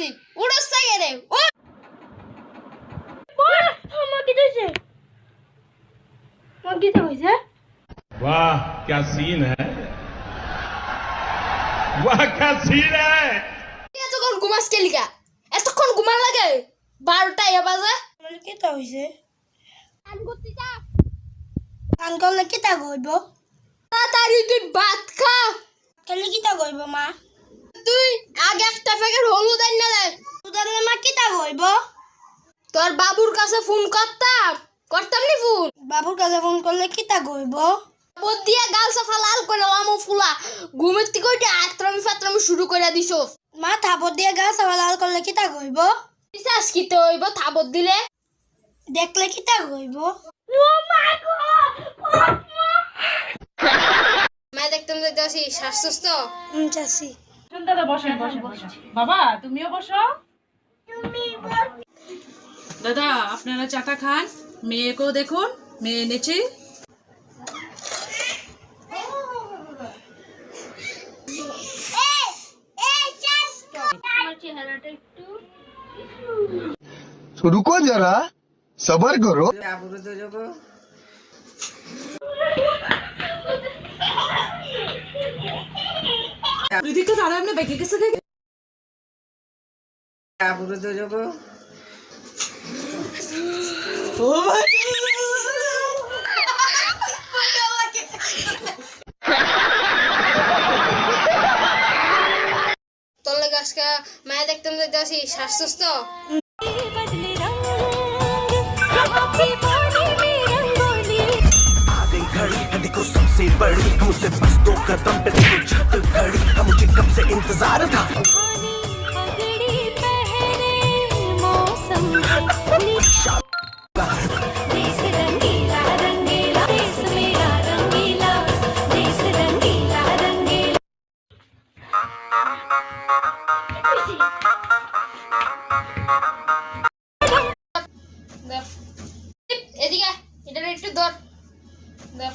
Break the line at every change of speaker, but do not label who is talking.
আছি উড়স থেকে রে ও
আমাকে দিছে আমাকে দিতে কইছে
वाह क्या सीन है वाह क्या सीन है
এতক্ষণ ঘুমাস কে লিগা এতক্ষণ ঘুমান লাগে 12টা বাজে
মানে কি তা হইছে
কান করতে যা
কান করলে কি তা কইব
তাড়াতাড়ি তুই ভাত খা
তাহলে কি তা কইব মা
তুই আগে একটা প্যাকেট হলুদ আইনা দে
তোদের মা কি তা কইব
তোর বাবুর কাছে ফোন করতাম নি ফোন
বাবুর কাছে ফোন করলে কি তা কইব
বোদ দিয়া গাল সাফা লাল করে লামো ফুলা ঘুমের থেকে ওইটা আত্রামি শুরু করে দিছস
মা থাপড় দিয়ে গা সওয়াল করলে কি তা কইব
বিশ্বাস কি তো হইব থাবত দিলে
দেখলে কি তা কইব ও মা গো
মা দেখতাম যাইতাছি শ্বাস তো
চাচি
দাদা বসেন বসেন বাবা তুমিও বসো দাদা আপনারা চাটা খান মেয়েকেও দেখুন মেয়ে এনেছি
रुको जरा सबर करो
রিদিকে দাঁড়া আপনি বেঁকে গেছে দেখে
তোর লাগে আজকে মায়া দেখতাম যাইতাছি শ্বাস তো
देखो सबसे बड़ी मुझसे बस दो कदम पे देखो छत खड़ी मुझे कब से इंतजार था
এদিকে এটা একটু ধর ধর